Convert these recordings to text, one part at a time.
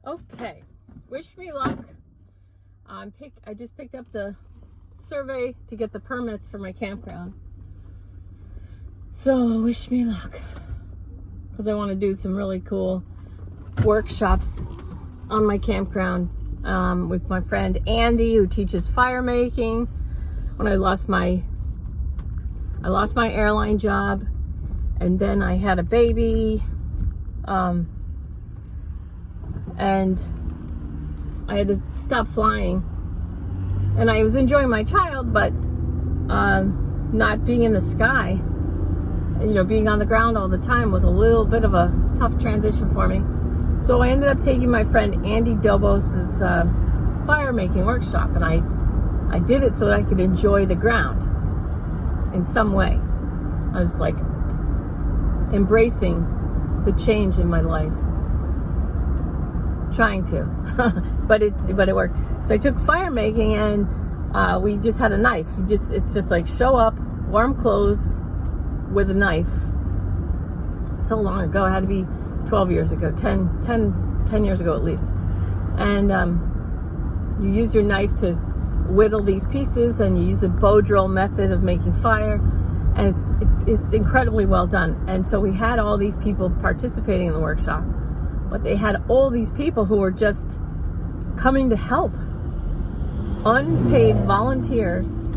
Okay, wish me luck. I just picked up the survey to get the permits for my campground. So wish me luck, because I want to do some really cool workshops on my campground with my friend Andy, who teaches fire making. When I lost my airline job, and then I had a baby, and I had to stop flying. And I was enjoying my child, but not being in the sky, being on the ground all the time was a little bit of a tough transition for me. So I ended up taking my friend Andy Dobos's fire making workshop, and I did it so that I could enjoy the ground in some way. I was like embracing the change in my life, trying to, but it worked. So I took fire making, and we just had a knife. It's just like show up, warm clothes with a knife. So long ago, it had to be 12 years ago, 10 years ago at least. And you use your knife to whittle these pieces, and you use the bow drill method of making fire, and it's incredibly well done. And so we had all these people participating in the workshop, but they had all these people who were just coming to help, unpaid volunteers.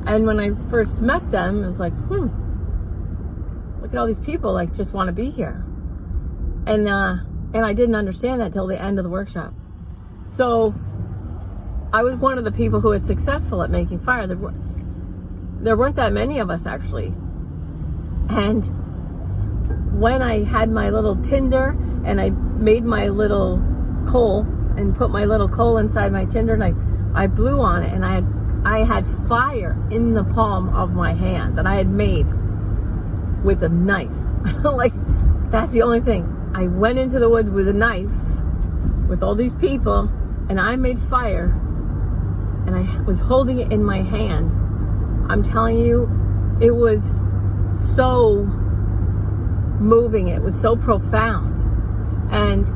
And when I first met them, it was like, look at all these people like just want to be here. And I didn't understand that till the end of the workshop. So I was one of the people who was successful at making fire. There weren't that many of us, actually. And when I had my little tinder and I made my little coal and put my little coal inside my tinder, and I blew on it, and I had fire in the palm of my hand that I had made with a knife. Like, that's the only thing. I went into the woods with a knife with all these people, and I made fire, and I was holding it in my hand. I'm telling you, it was so moving. It was so profound. And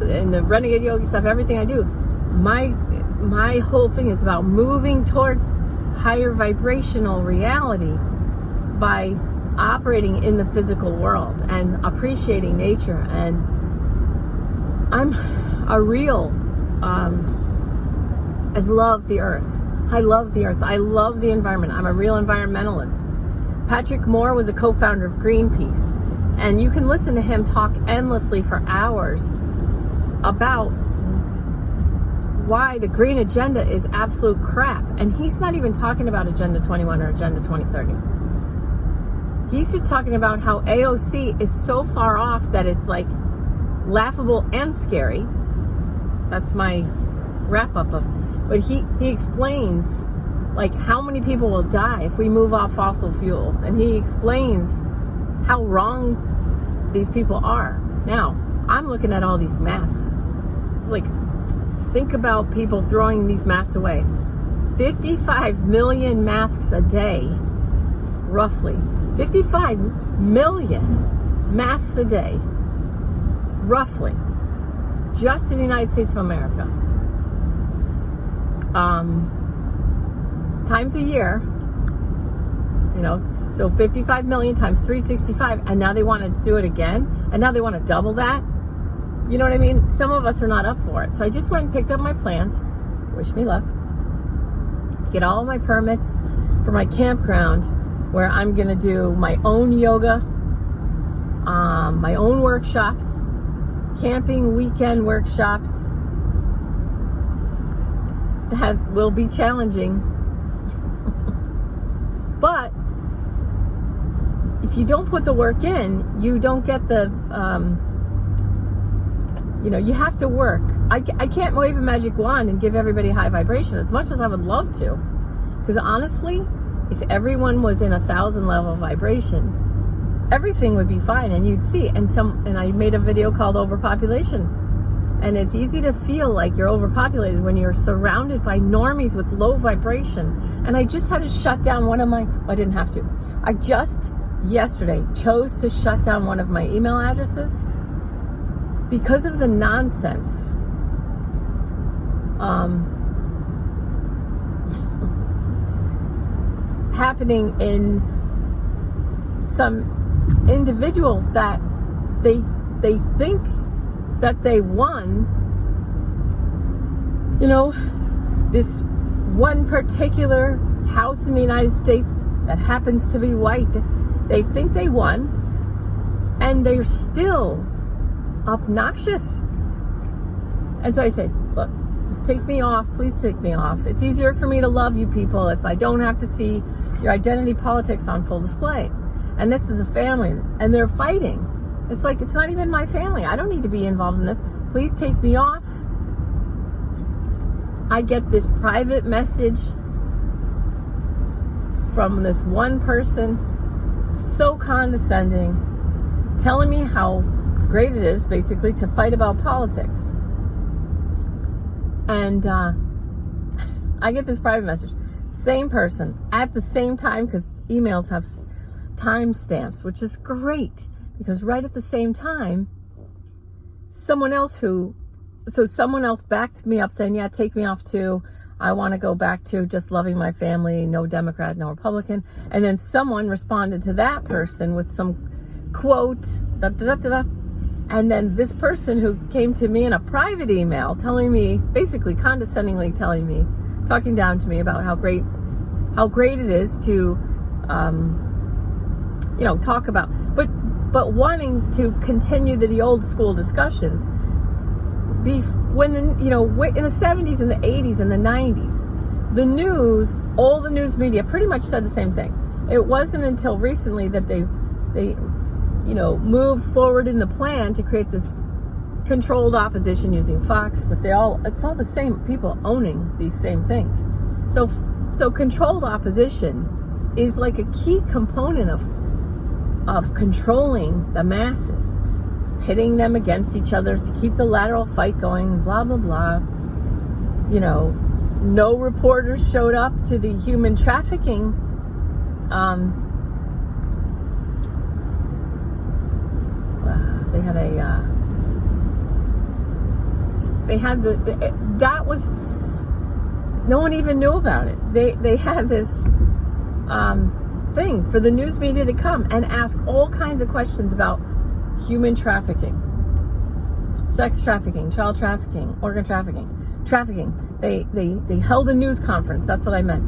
in the Renegade Yogi stuff, everything I do, my whole thing is about moving towards higher vibrational reality by operating in the physical world and appreciating nature. And I'm a real I love the earth. I love the earth. I love the environment. I'm a real environmentalist. Patrick Moore was a co-founder of Greenpeace, and you can listen to him talk endlessly for hours about why the green agenda is absolute crap. And he's not even talking about Agenda 21 or Agenda 2030. He's just talking about how AOC is so far off that it's like laughable and scary. That's my wrap up of. But he explains like how many people will die if we move off fossil fuels, and he explains how wrong these people are. Now, I'm looking at all these masks. It's like, think about people throwing these masks away. 55 million masks a day, roughly. 55 million masks a day, roughly, just in the United States of America. Times a year, so 55 million times 365, and now they want to do it again, and now they want to double that. You know what I mean? Some of us are not up for it. So I just went and picked up my plans, wish me luck, to get all my permits for my campground, where I'm going to do my own yoga, my own workshops, camping weekend workshops that will be challenging. But if you don't put the work in, you don't get the, you have to work. I can't wave a magic wand and give everybody high vibration, as much as I would love to. Because honestly, if everyone was in 1,000 level vibration, everything would be fine, and you'd see. And I made a video called Overpopulation. And it's easy to feel like you're overpopulated when you're surrounded by normies with low vibration. And I just had to shut down I didn't have to. I just yesterday chose to shut down one of my email addresses because of the nonsense, happening in some individuals that they think that they won, this one particular house in the United States that happens to be white, they think they won, and they're still obnoxious. And so I said, look, just take me off. Please take me off. It's easier for me to love you people if I don't have to see your identity politics on full display. And this is a family, and they're fighting. It's like, it's not even my family. I don't need to be involved in this. Please take me off. I get this private message from this one person, so condescending, telling me how great it is, basically, to fight about politics. And I get this private message. Same person, at the same time, because emails have timestamps, which is great, because right at the same time, someone else backed me up saying, yeah, take me off too. I want to go back to just loving my family, no Democrat, no Republican. And then someone responded to that person with some quote, da, da, da, da, da. And then this person who came to me in a private email telling me, basically condescendingly telling me, talking down to me about how great it is to, talk about, but wanting to continue the old school discussions. When in the 70s and the 80s and the 90s, the news, all the news media pretty much said the same thing. It wasn't until recently that they moved forward in the plan to create this controlled opposition using Fox, but it's all the same people owning these same things. So controlled opposition is like a key component of controlling the masses, pitting them against each other to keep the lateral fight going, blah, blah, blah. No reporters showed up to the human trafficking no one even knew about it. They had this thing for the news media to come and ask all kinds of questions about human trafficking, sex trafficking, child trafficking, organ trafficking. They held a news conference. That's what I meant.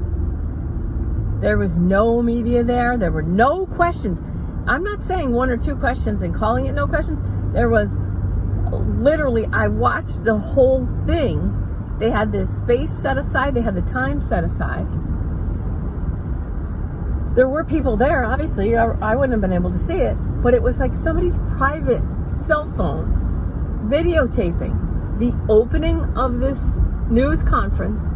There was no media there. There were no questions. I'm not saying one or two questions and calling it no questions. There was literally, I watched the whole thing. They had this space set aside. They had the time set aside. There were people there, obviously. I wouldn't have been able to see it, but it was like somebody's private cell phone videotaping the opening of this news conference,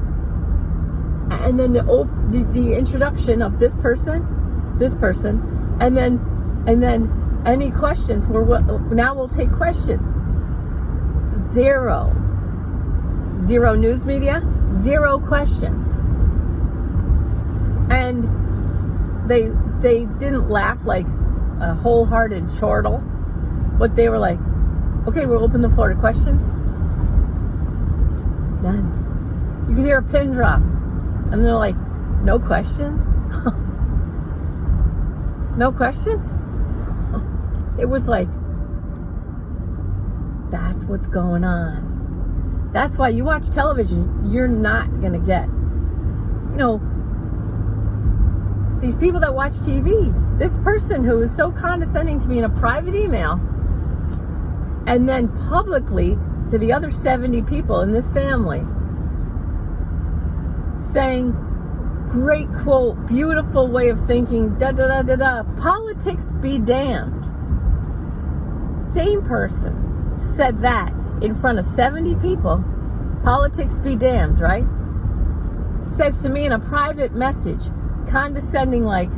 and then the introduction of this person, and then any questions. Now we'll take questions. Zero news media, zero questions, and they didn't laugh like a wholehearted chortle, but they were like, okay, we'll open the floor to questions. None. You could hear a pin drop, and they're like, no questions? No questions? It was like, that's what's going on. That's why you watch television, you're not going to get, these people that watch TV, this person who is so condescending to me in a private email, and then publicly to the other 70 people in this family, saying, great quote, beautiful way of thinking, da da da da da, politics be damned. Same person said that in front of 70 people, politics be damned, right? Says to me in a private message, condescending, like,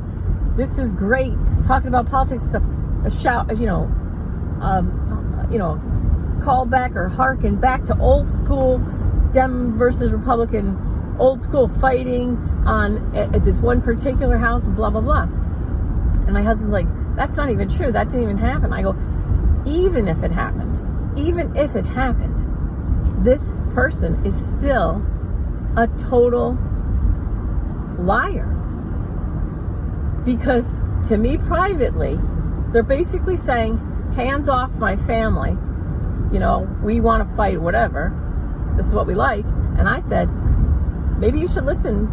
this is great, talking about politics stuff, call back or hearken back to old school Dem versus Republican, old school fighting at this one particular house, and blah blah blah. And my husband's like, that's not even true, that didn't even happen. I go, even if it happened, even if it happened, this person is still a total liar. Because to me privately, they're basically saying, hands off my family. You know, we want to fight, whatever. This is what we like. And I said, maybe you should listen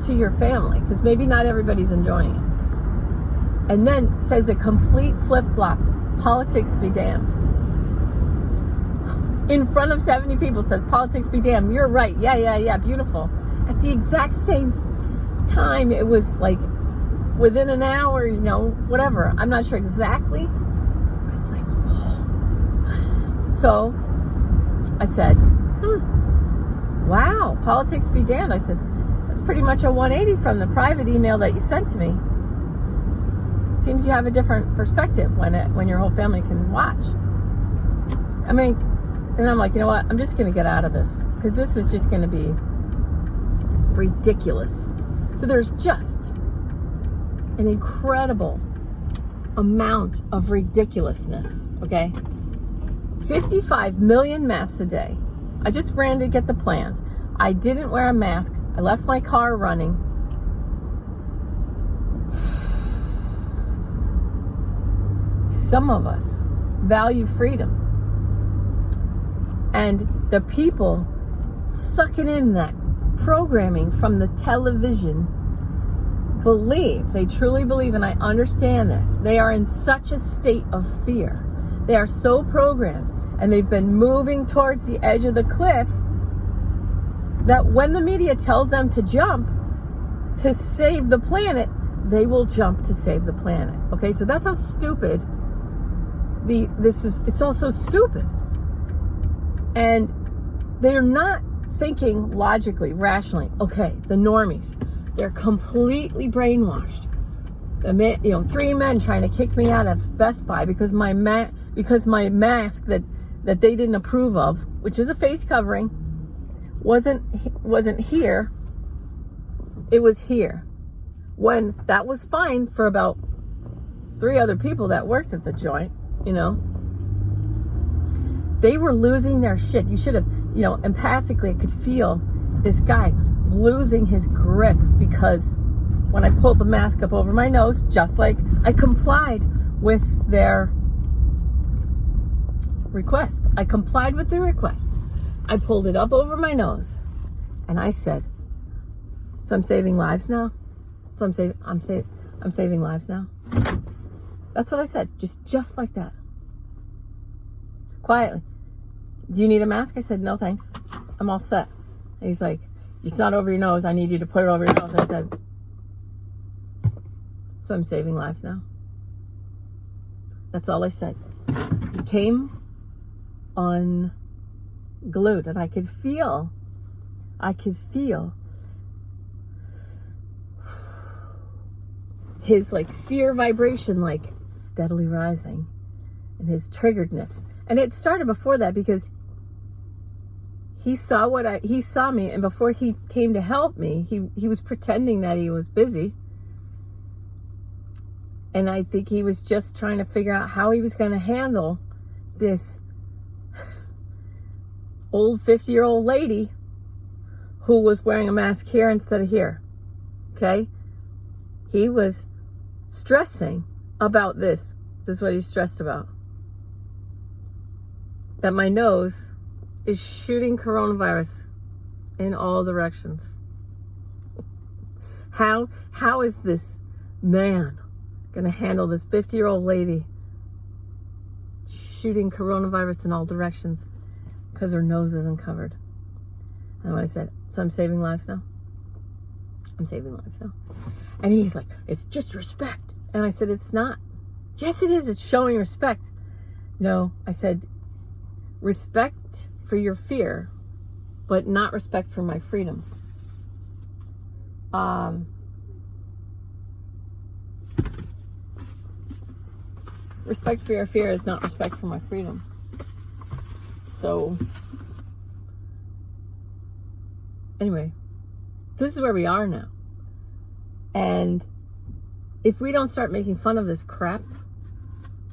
to your family, because maybe not everybody's enjoying it. And then says a complete flip-flop. Politics be damned. In front of 70 people says, politics be damned. You're right. Yeah. Beautiful. At the exact same time, it was like within an hour, you know, whatever. I'm not sure exactly. But it's like, oh. So I said, wow, politics be damned. I said, that's pretty much a 180 from the private email that you sent to me. Seems you have a different perspective when your whole family can watch. I mean, and I'm like, you know what? I'm just going to get out of this, because this is just going to be ridiculous. So there's just an incredible amount of ridiculousness, okay? 55 million masks a day. I just ran to get the plans. I didn't wear a mask. I left my car running. Some of us value freedom. And the people sucking in that programming from the television they truly believe, and I understand this, they are in such a state of fear. They are so programmed, and they've been moving towards the edge of the cliff, that when the media tells them to jump to save the planet, they will jump to save the planet. Okay, so that's how stupid it's all so stupid. And they're not thinking logically, rationally. Okay, the normies, they're completely brainwashed. Three men trying to kick me out of Best Buy because my mask that they didn't approve of, which is a face covering, wasn't here. It was here. When that was fine for about 3 other people that worked at the joint, you know. They were losing their shit. You should have, empathically, I could feel this guy losing his grip, because when I pulled the mask up over my nose, just like I complied with their request. I complied with the request. I pulled it up over my nose, and I said, so I'm saving lives now? So I'm saving lives now? That's what I said, just like that. Quietly. Do you need a mask? I said, no, thanks. I'm all set. And he's like, it's not over your nose. I need you to put it over your nose. I said, so I'm saving lives now? That's all I said. He came unglued, and I could feel his fear vibration steadily rising, and his triggeredness. And it started before that, because he saw me, and before he came to help me, he was pretending that he was busy. And I think he was just trying to figure out how he was going to handle this old 50-year-old lady who was wearing a mask here instead of here. Okay? He was stressing about this. This is what he's stressed about. That my nose is shooting coronavirus in all directions. How is this man going to handle this 50-year-old lady shooting coronavirus in all directions because her nose isn't covered? And I said, so I'm saving lives now? I'm saving lives now. And he's like, it's just respect. And I said, it's not. Yes, it is. It's showing respect. No, I said, respect for your fear, but not respect for my freedom. Respect for your fear is not respect for my freedom. So, anyway, this is where we are now. And if we don't start making fun of this crap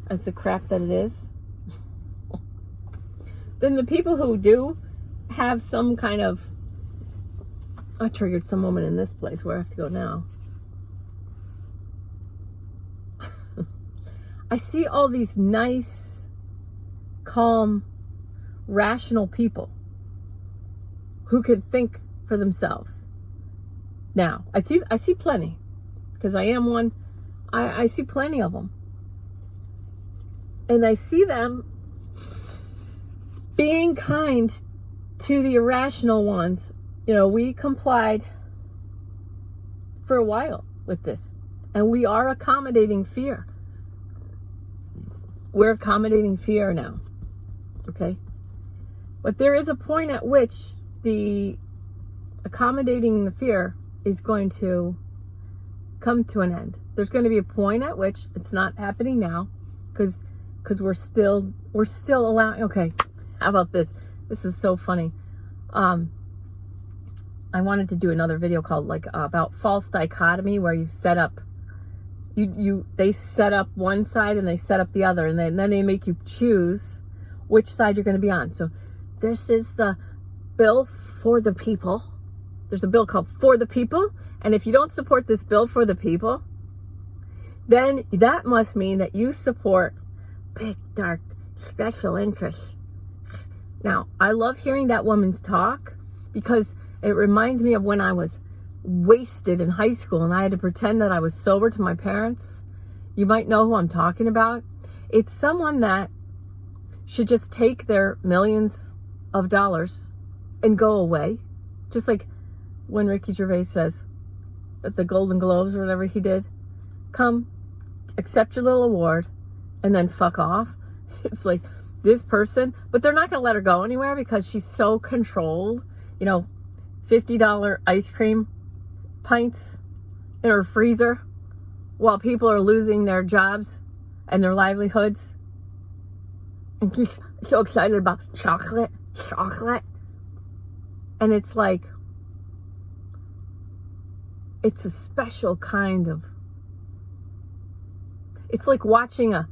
as the crap that it is, then the people who do have some kind of, I triggered some moment in this place where I have to go now. I see all these nice, calm, rational people who can think for themselves. Now, I see plenty, because I am one. I see plenty of them. And I see them being kind to the irrational ones. You know, we complied for a while with this, and we are accommodating fear. We're accommodating fear now, okay? But there is a point at which the accommodating the fear is going to come to an end. There's going to be a point at which it's not happening now, because we're still allowing. Okay, how about this? This is so funny. I wanted to do another video called about false dichotomy, where you set up, they set up one side and they set up the other, and then they make you choose which side you're going to be on. So this is the bill for the people. There's a bill called For the People, and if you don't support this bill for the people, then that must mean that you support big, dark, special interests. Now, I love hearing that woman's talk, because it reminds me of when I was wasted in high school and I had to pretend that I was sober to my parents. You might know who I'm talking about. It's someone that should just take their millions of dollars and go away. Just like when Ricky Gervais says at the Golden Globes or whatever he did, come, accept your little award, and then fuck off. It's like this person, but they're not going to let her go anywhere because she's so controlled. You know, $50 ice cream pints in her freezer while people are losing their jobs and their livelihoods. And she's so excited about chocolate. And it's like, it's a special kind of, it's like watching a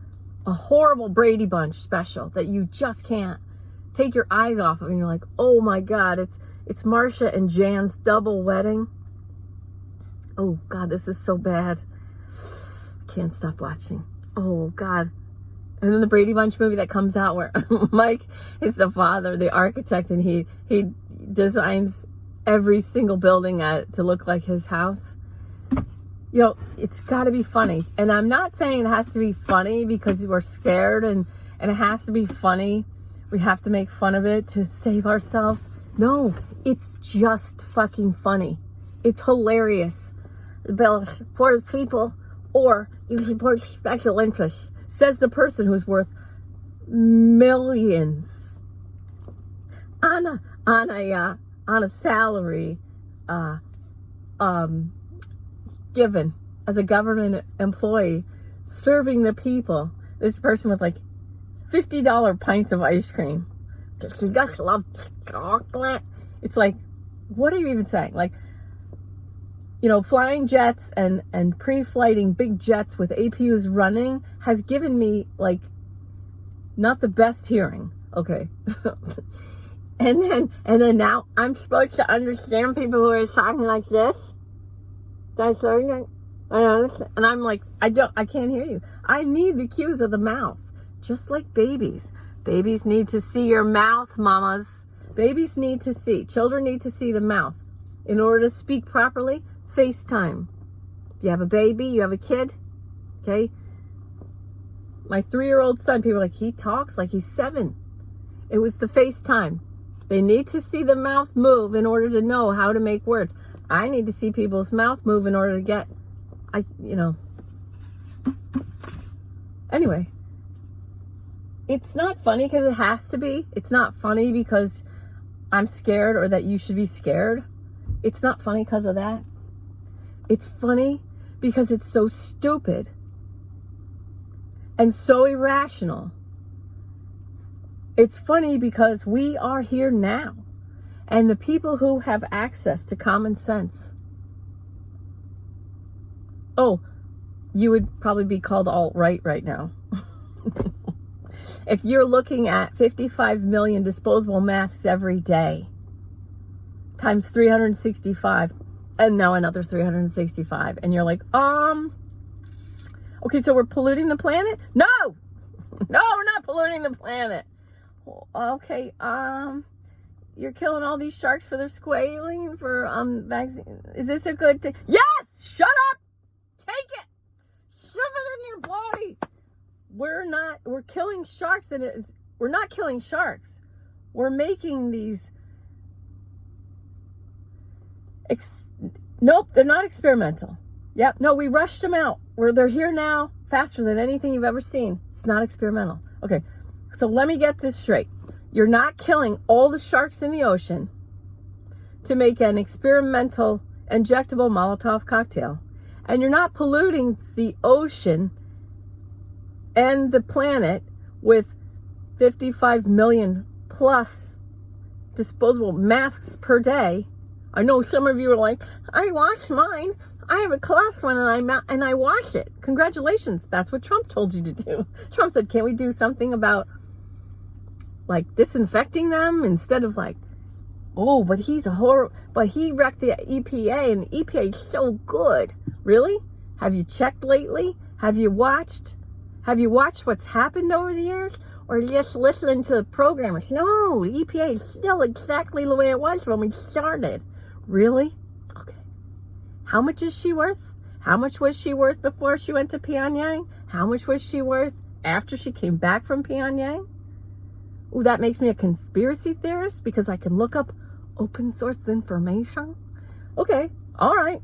horrible Brady Bunch special that you just can't take your eyes off of, and you're like, oh my God, it's Marsha and Jan's double wedding. Oh God, this is so bad. I can't stop watching. Oh God. And then the Brady Bunch movie that comes out where Mike is the father, the architect, and he designs every single building to look like his house. You know, it's got to be funny. And I'm not saying it has to be funny because we're scared and it has to be funny. We have to make fun of it to save ourselves. No, it's just fucking funny. It's hilarious. The bill for the people, or you support special interests, says the person who's worth millions on a salary given as a government employee, serving the people. This person with like $50 pints of ice cream. She just loves chocolate. It's like, what are you even saying? Like, you know, flying jets and pre-flighting big jets with APUs running has given me like not the best hearing. Okay. and then now I'm supposed to understand people who are talking like this. Guys, I understand. And I'm like, I can't hear you. I need the cues of the mouth. Just like babies. Babies need to see your mouth, mamas. Babies need to see. Children need to see the mouth. In order to speak properly, FaceTime. You have a baby, you have a kid, okay? My 3-year-old son, people are like, he talks like he's 7. It was the FaceTime. They need to see the mouth move in order to know how to make words. I need to see people's mouth move in order to get, Anyway, it's not funny because it has to be. It's not funny because I'm scared or that you should be scared. It's not funny because of that. It's funny because it's so stupid and so irrational. It's funny because we are here now. And the people who have access to common sense. Oh, you would probably be called alt-right right now. If you're looking at 55 million disposable masks every day, times 365, and now another 365, and you're like, okay, so we're polluting the planet? No, we're not polluting the planet. Okay, you're killing all these sharks for their squalene, for vaccine. Is this a good thing? Yes, shut up, take it, shove it in your body. We're killing sharks, and we're not killing sharks. We're making these, nope, they're not experimental. Yep, no, we rushed them out. They're here now, faster than anything you've ever seen. It's not experimental. Okay, so let me get this straight. You're not killing all the sharks in the ocean to make an experimental injectable Molotov cocktail. And you're not polluting the ocean and the planet with 55 million plus disposable masks per day. I know some of you are like, I wash mine. I have a cloth one and I wash it. Congratulations. That's what Trump told you to do. Trump said, can't we do something about like disinfecting them instead of like, oh, but he's a horror, but he wrecked the EPA and the EPA is so good. Really? Have you checked lately? Have you watched what's happened over the years? Or just listening to the programmers? No, the EPA is still exactly the way it was when we started. Really? Okay. How much is she worth? How much was she worth before she went to Pyongyang? How much was she worth after she came back from Pyongyang? Ooh, that makes me a conspiracy theorist because I can look up open source information. Okay, all right.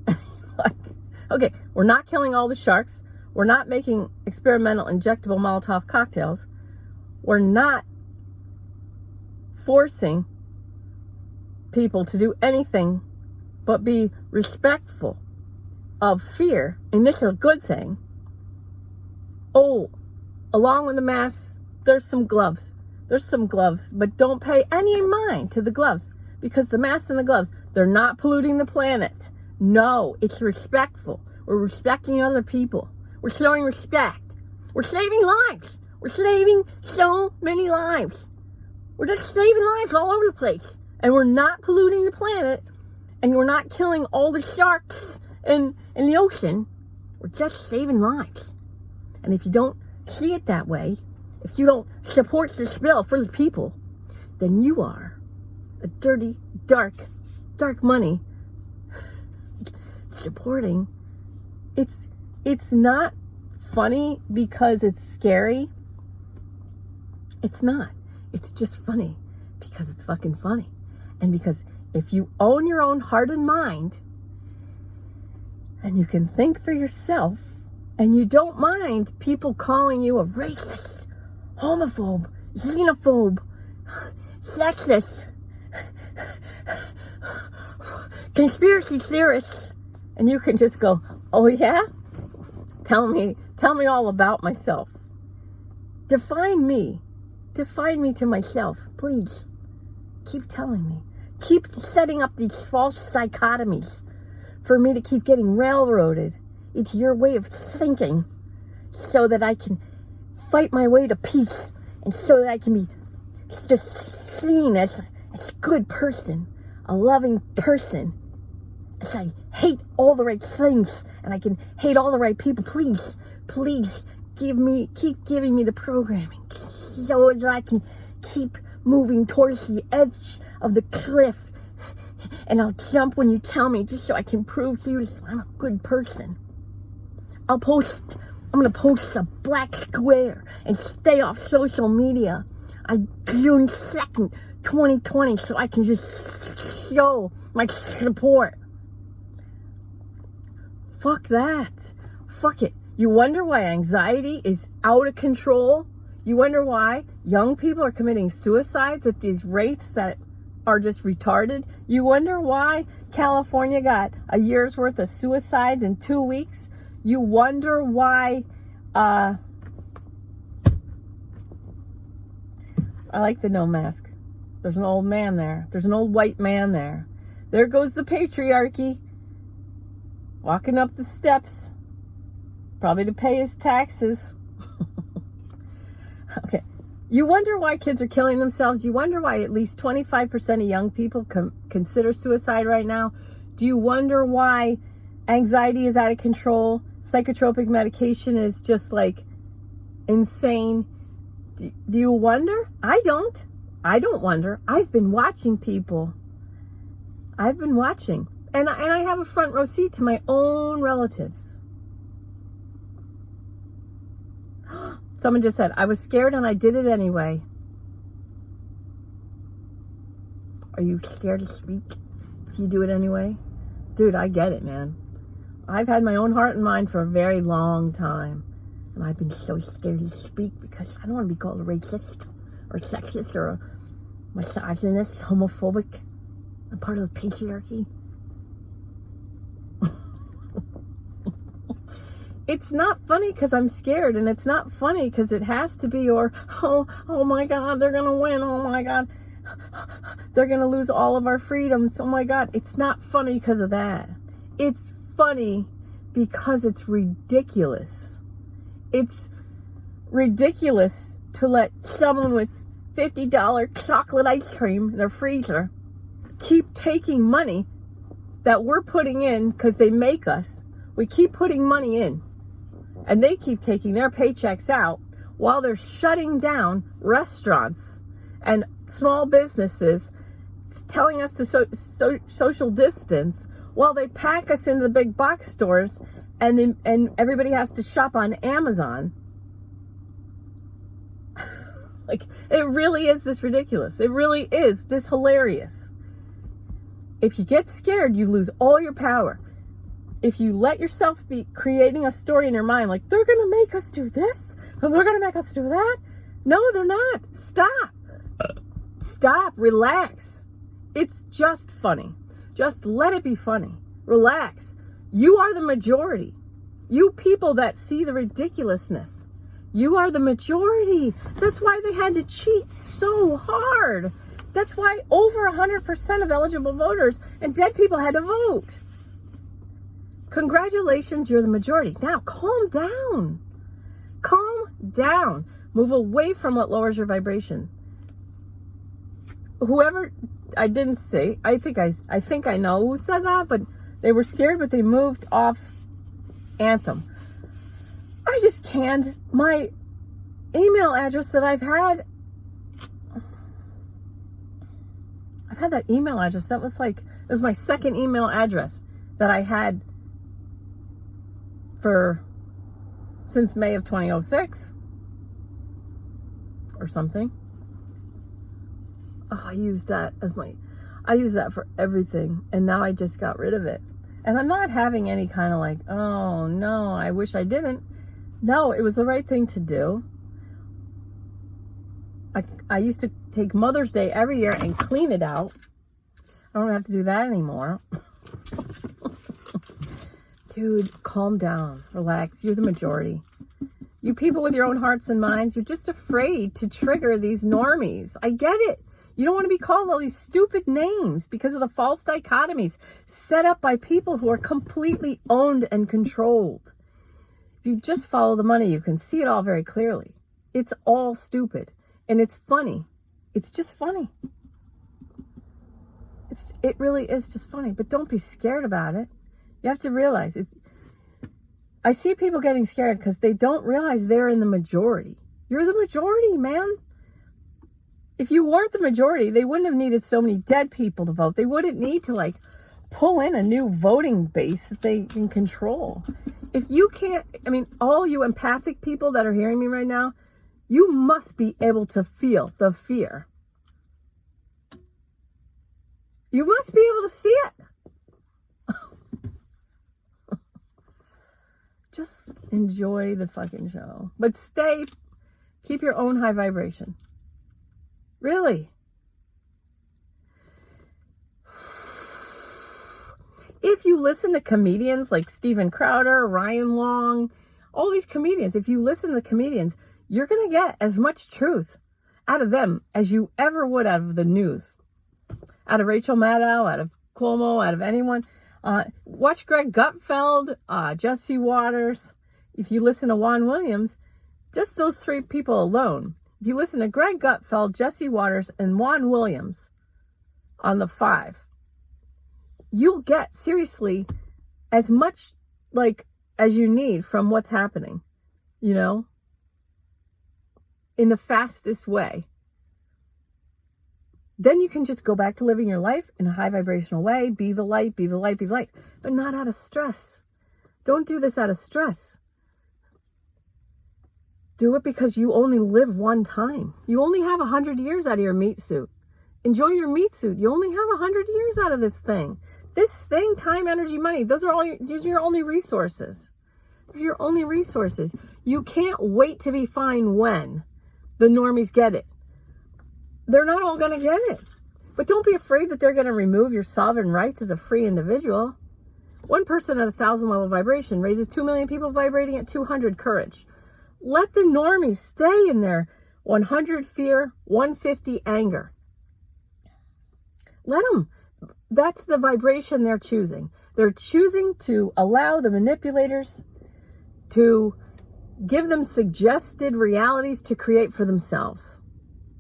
Okay, we're not killing all the sharks. We're not making experimental injectable Molotov cocktails. We're not forcing people to do anything but be respectful of fear, and this is a good thing. Oh, along with the masks, there's some gloves. But don't pay any mind to the gloves because the masks and the gloves, they're not polluting the planet. No, it's respectful. We're respecting other people. We're showing respect. We're saving lives. We're saving so many lives. We're just saving lives all over the place. And we're not polluting the planet. And we're not killing all the sharks in the ocean. We're just saving lives. And if you don't see it that way, if you don't support this bill for the people, then you are a dirty, dark money supporting. It's not funny because it's scary. It's not. It's just funny because it's fucking funny. And because if you own your own heart and mind and you can think for yourself and you don't mind people calling you a racist, homophobe, xenophobe, sexist, conspiracy theorists, and you can just go, oh yeah? Tell me all about myself. Define me to myself, please. Keep telling me. Keep setting up these false dichotomies for me to keep getting railroaded into your way of thinking so that I can fight my way to peace and so that I can be just seen as a good person, a loving person, as I hate all the right things and I can hate all the right people. Please keep giving me the programming so that I can keep moving towards the edge of the cliff, and I'll jump when you tell me, just so I can prove to you that I'm a good person. I'm gonna post a black square and stay off social media on June 2nd, 2020, so I can just show my support. Fuck that. Fuck it. You wonder why anxiety is out of control? You wonder why young people are committing suicides at these rates that are just retarded? You wonder why California got a year's worth of suicides in 2 weeks? You wonder why, I like the no mask. There's an old man there. There's an old white man there. There goes the patriarchy. Walking up the steps. Probably to pay his taxes. Okay. You wonder why kids are killing themselves. You wonder why at least 25% of young people consider suicide right now. Do you wonder why anxiety is out of control? Psychotropic medication is just like insane. Do you wonder? I don't wonder. I've been watching people. I've been watching. And I have a front row seat to my own relatives. Someone just said, I was scared and I did it anyway. Are you scared to speak? Do you do it anyway? Dude, I get it, man. I've had my own heart and mind for a very long time. And I've been so scared to speak because I don't want to be called a racist or sexist or a misogynist, homophobic. I'm part of the patriarchy. It's not funny because I'm scared, and it's not funny because it has to be, or, oh my God, they're going to win. Oh my God, they're going to lose all of our freedoms. Oh my God. It's not funny because of that. It's funny because it's ridiculous. It's ridiculous to let someone with $50 chocolate ice cream in their freezer keep taking money that we're putting in because they make us. We keep putting money in. And they keep taking their paychecks out while they're shutting down restaurants and small businesses, telling us to social distance while they pack us into the big box stores and everybody has to shop on Amazon. Like, it really is this ridiculous. It really is this hilarious. If you get scared, you lose all your power. If you let yourself be creating a story in your mind, like, they're going to make us do this, and they're going to make us do that. No, they're not. Stop. Stop. Relax. It's just funny. Just let it be funny. Relax. You are the majority. You people that see the ridiculousness. You are the majority. That's why they had to cheat so hard. That's why over 100% of eligible voters and dead people had to vote. Congratulations, you're the majority. Now, calm down. Calm down. Move away from what lowers your vibration. Whoever, I didn't say, I think I know who said that, but they were scared, but they moved off Anthem. I just canned my email address that I've had that email address. That was my second email address that I had since May of 2006 or something. Oh, I use that for everything, and now I just got rid of it. And I'm not having any kind of like, oh no, I wish I didn't. No, it was the right thing to do. I used to take Mother's Day every year and clean it out. I don't have to do that anymore. Dude, calm down. Relax. You're the majority. You people with your own hearts and minds, you're just afraid to trigger these normies. I get it. You don't want to be called all these stupid names because of the false dichotomies set up by people who are completely owned and controlled. If you just follow the money, you can see it all very clearly. It's all stupid. And it's funny. It's just funny. It really is just funny. But don't be scared about it. You have to realize I see people getting scared because they don't realize they're in the majority. You're the majority, man. If you weren't the majority, they wouldn't have needed so many dead people to vote. They wouldn't need to pull in a new voting base that they can control. If you can't, all you empathic people that are hearing me right now, you must be able to feel the fear. You must be able to see it. Just enjoy the fucking show. But keep your own high vibration. Really. If you listen to comedians like Steven Crowder, Ryan Long, all these comedians, if you listen to the comedians, you're going to get as much truth out of them as you ever would out of the news. Out of Rachel Maddow, out of Cuomo, out of anyone. Watch Greg Gutfeld, Jesse Waters. If you listen to Juan Williams, just those three people alone, if you listen to Greg Gutfeld, Jesse Waters, and Juan Williams on the 5, you'll get seriously as much like as you need from what's happening, you know, in the fastest way. Then you can just go back to living your life in a high vibrational way. Be the light, be the light, be the light, but not out of stress. Don't do this out of stress. Do it because you only live one time. You only have 100 years out of your meat suit. Enjoy your meat suit. You only have 100 years out of this thing. This thing, time, energy, money, those are your only resources. They're your only resources. You can't wait to be fine when the normies get it. They're not all going to get it. But don't be afraid that they're going to remove your sovereign rights as a free individual. One person at 1,000 level vibration raises 2 million people vibrating at 200 courage. Let the normies stay in their 100 fear, 150 anger. Let them. That's the vibration they're choosing. They're choosing to allow the manipulators to give them suggested realities to create for themselves.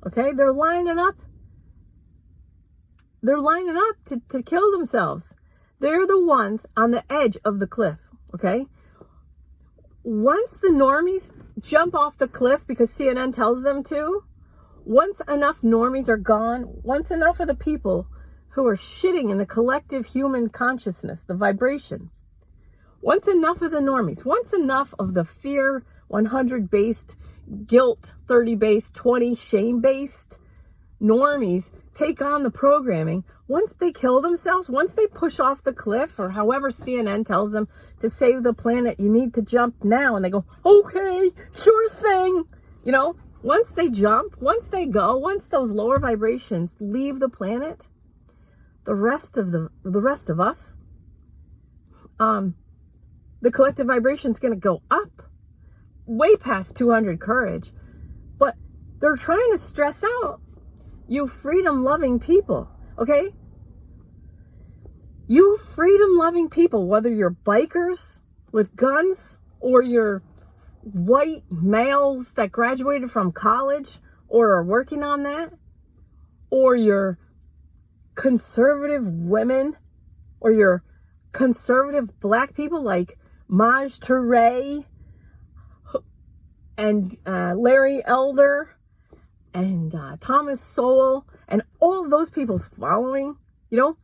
Okay? They're lining up. They're lining up to kill themselves. They're the ones on the edge of the cliff. Okay? Once the normies jump off the cliff because CNN tells them to, once enough normies are gone, once enough of the people who are shitting in the collective human consciousness, the vibration, once enough of the normies, once enough of the fear 100 based, guilt 30 based, 20 shame based normies take on the programming, once they kill themselves, once they push off the cliff, or however CNN tells them to save the planet, you need to jump now, and they go, okay, sure thing. You know, once they jump, once they go, once those lower vibrations leave the planet, the rest of us, the collective vibration is going to go up way past 200 courage. But they're trying to stress out you freedom-loving people, okay? You freedom-loving people, whether you're bikers with guns or you're white males that graduated from college or are working on that, or you're conservative women, or you're conservative black people like Maj Touré and Larry Elder and Thomas Sowell and all those people's following, you know,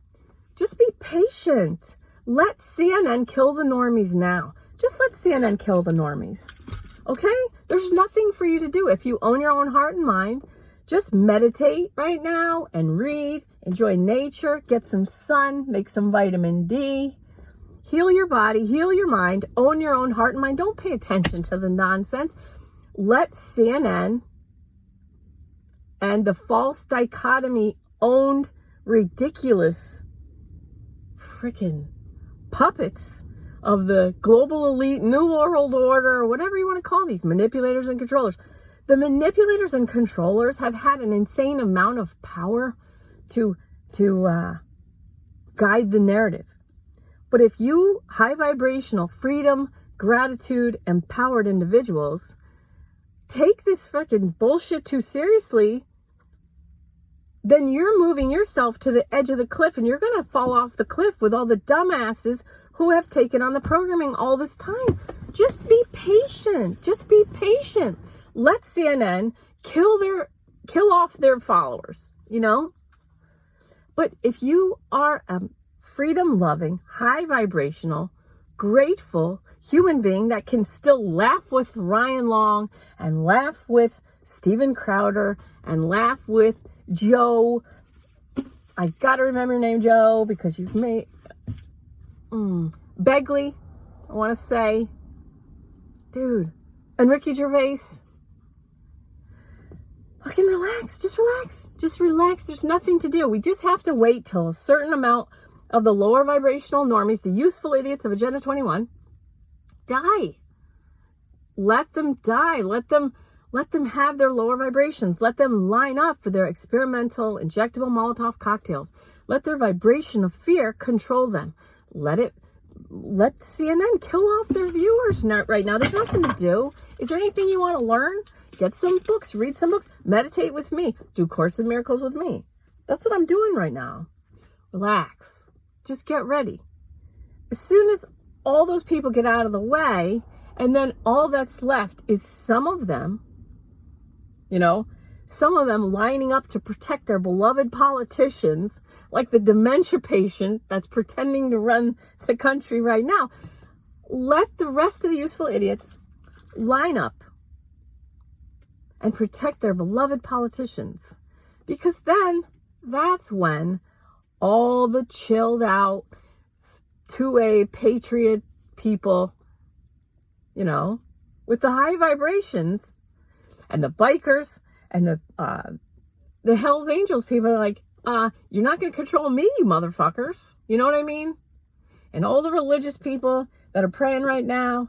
just be patient. Let CNN kill the normies now. Just let CNN kill the normies. Okay? There's nothing for you to do. If you own your own heart and mind, just meditate right now and read, enjoy nature, get some sun, make some vitamin D, heal your body, heal your mind, own your own heart and mind. Don't pay attention to the nonsense. Let CNN and the false dichotomy owned ridiculous freaking puppets of the global elite, new world order, or whatever you want to call these manipulators and controllers. The manipulators and controllers have had an insane amount of power to guide the narrative. But if you high vibrational, freedom, gratitude, empowered individuals take this freaking bullshit too seriously, then you're moving yourself to the edge of the cliff, and you're going to fall off the cliff with all the dumbasses who have taken on the programming all this time. Just be patient. Just be patient. Let CNN kill off their followers, you know? But if you are a freedom-loving, high vibrational, grateful human being that can still laugh with Ryan Long and laugh with Steven Crowder and laugh with Joe, I gotta remember your name, Joe, because you've made Begley, I want to say, dude, and Ricky Gervais. Fucking relax, just relax. There's nothing to do. We just have to wait till a certain amount of the lower vibrational normies, the useful idiots of Agenda 21, die. Let them die. Let them have their lower vibrations. Let them line up for their experimental injectable Molotov cocktails. Let their vibration of fear control them. Let CNN kill off their viewers right now. There's nothing to do. Is there anything you want to learn? Get some books, read some books, meditate with me, do Course in Miracles with me. That's what I'm doing right now. Relax. Just get ready. As soon as all those people get out of the way, and then all that's left is some of them, some of them lining up to protect their beloved politicians, like the dementia patient that's pretending to run the country right now. Let the rest of the useful idiots line up and protect their beloved politicians. Because then that's when all the chilled out 2A patriot people, with the high vibrations, and the bikers and the Hells Angels people are like, you're not going to control me, you motherfuckers. You know what I mean? And all the religious people that are praying right now,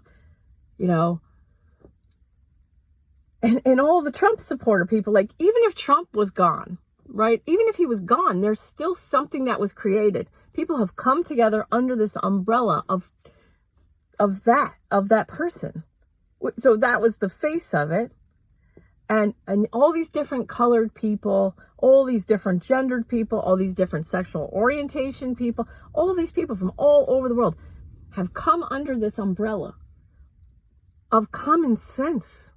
and all the Trump supporter people, like, even if Trump was gone, right? Even if he was gone, there's still something that was created. People have come together under this umbrella of that person. So that was the face of it. And all these different colored people, all these different gendered people, all these different sexual orientation people, all these people from all over the world have come under this umbrella of common sense,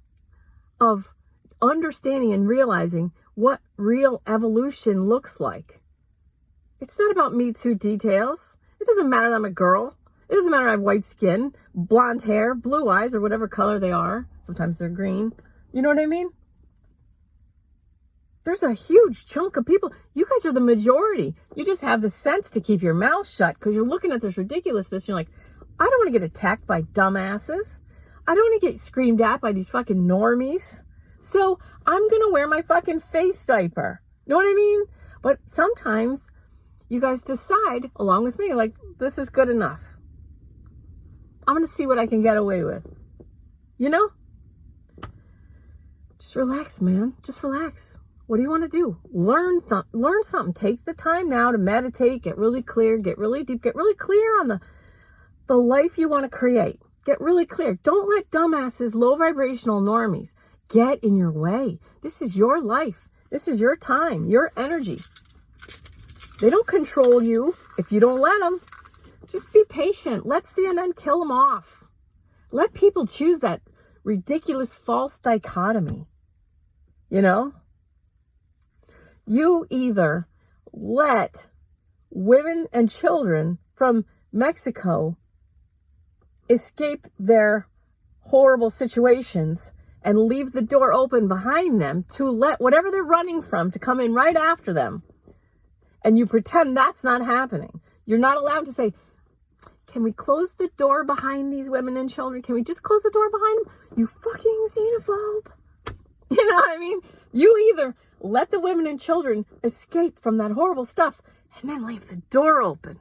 of understanding and realizing what real evolution looks like. It's not about meat suit details. It doesn't matter that I'm a girl. It doesn't matter I have white skin, blonde hair, blue eyes, or whatever color they are. Sometimes they're green. You know what I mean? There's a huge chunk of people. You guys are the majority. You just have the sense to keep your mouth shut because you're looking at this ridiculousness. You're like, I don't want to get attacked by dumbasses. I don't want to get screamed at by these fucking normies. So I'm going to wear my fucking face diaper. You know what I mean? But sometimes you guys decide, along with me, like, this is good enough. I'm going to see what I can get away with. Just relax, man. Just relax. What do you want to do? Learn something. Take the time now to meditate, get really clear, get really deep, get really clear on the life you want to create. Get really clear. Don't let dumbasses, low vibrational normies get in your way. This is your life. This is your time, your energy. They don't control you if you don't let them. Just be patient. Let CNN kill them off. Let people choose that ridiculous false dichotomy. You either let women and children from Mexico escape their horrible situations and leave the door open behind them to let whatever they're running from to come in right after them. And you pretend that's not happening. You're not allowed to say, can we close the door behind these women and children? Can we just close the door behind them? You fucking xenophobe. You know what I mean? You either let the women and children escape from that horrible stuff and then leave the door open.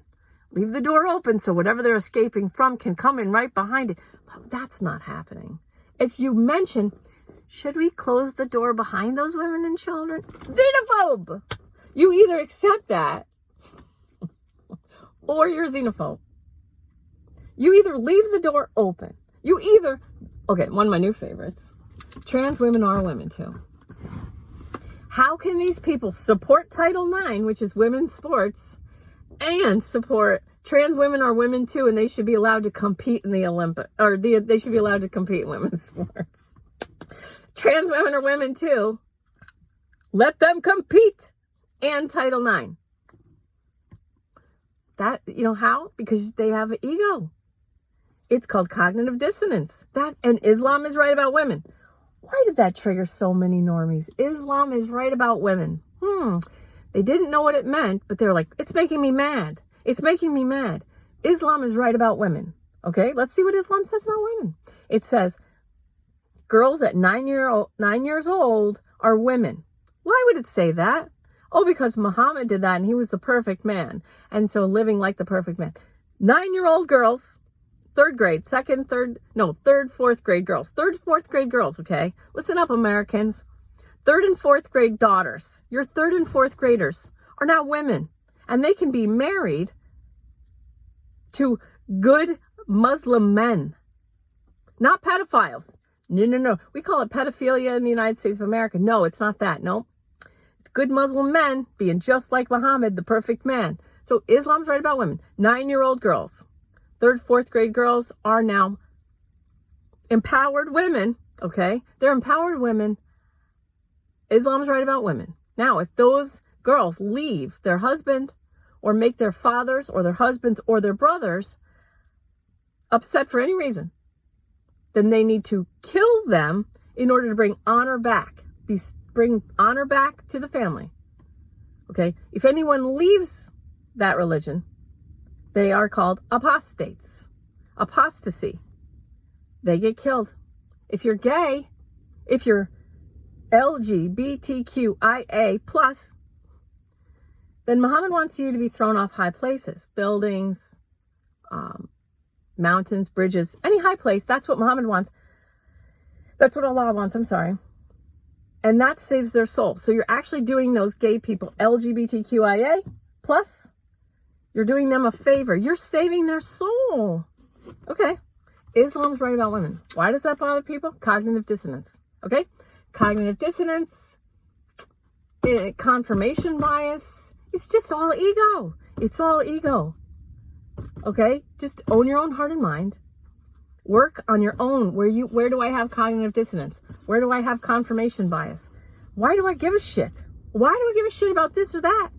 Leave the door open so whatever they're escaping from can come in right behind it. But that's not happening. If you mention, should we close the door behind those women and children? Xenophobe! You either accept that or you're a xenophobe. You either leave the door open. Okay, one of my new favorites. Trans women are women too. How can these people support Title IX, which is women's sports, and support trans women are women too, and they should be allowed to compete in the Olympics, or they should be allowed to compete in women's sports. Trans women are women too. Let them compete. And Title IX. That, how? Because they have an ego. It's called cognitive dissonance. And Islam is right about women. Why did that trigger so many normies? Islam is right about women. They didn't know what it meant, but they're like, it's making me mad. It's making me mad. Islam is right about women. Okay, let's see what Islam says about women. It says, girls at 9 years old are women. Why would it say that? Oh, because Muhammad did that and he was the perfect man. And so living like the perfect man. 9-year-old girls, third, fourth grade girls. Third, fourth grade girls, okay? Listen up, Americans. Third and fourth grade daughters, your third and fourth graders are now women. And they can be married to good Muslim men. Not pedophiles. No. We call it pedophilia in the United States of America. No, it's not that. No. It's good Muslim men being just like Muhammad, the perfect man. So Islam's right about women. 9-year-old girls, 3rd, 4th grade girls are now empowered women, okay? They're empowered women. Islam's right about women. Now, if those girls leave their husband or make their fathers or their husbands or their brothers upset for any reason, then they need to kill them in order to bring honor back. Bring honor back to the family. Okay? If anyone leaves that religion, they are called apostates. Apostasy. They get killed. If you're gay, if you're LGBTQIA+, then Muhammad wants you to be thrown off high places, buildings, mountains, bridges, any high place. That's what Muhammad wants. That's what Allah wants, I'm sorry. And that saves their soul. So you're actually doing those gay people, LGBTQIA+, you're doing them a favor. You're saving their soul. Okay. Islam's right about women. Why does that bother people? Cognitive dissonance. Okay? Cognitive dissonance, confirmation bias. It's just all ego. It's all ego. Okay? Just own your own heart and mind. Work on your own. Where do I have cognitive dissonance? Where do I have confirmation bias? Why do I give a shit? Why do I give a shit about this or that?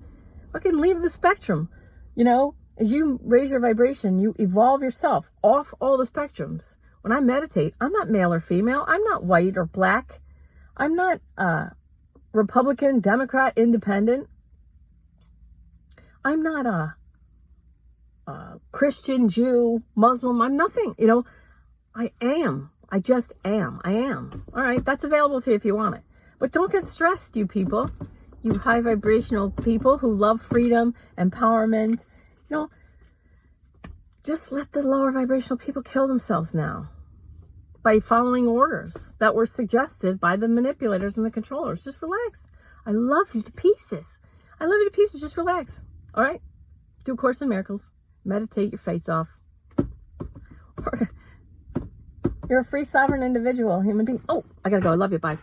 Fucking leave the spectrum. You know, as you raise your vibration, you evolve yourself off all the spectrums. When I meditate, I'm not male or female. I'm not white or black. I'm not Republican, Democrat, Independent. I'm not a Christian, Jew, Muslim. I'm nothing. You know, I am. I just am. I am. All right. That's available to you if you want it. But don't get stressed, you people. You high vibrational people who love freedom, empowerment. You know, just let the lower vibrational people kill themselves now by following orders that were suggested by the manipulators and the controllers. Just relax. I love you to pieces. I love you to pieces. Just relax. All right? Do A Course in Miracles. Meditate your face off. You're a free, sovereign individual, human being. Oh, I gotta go. I love you. Bye.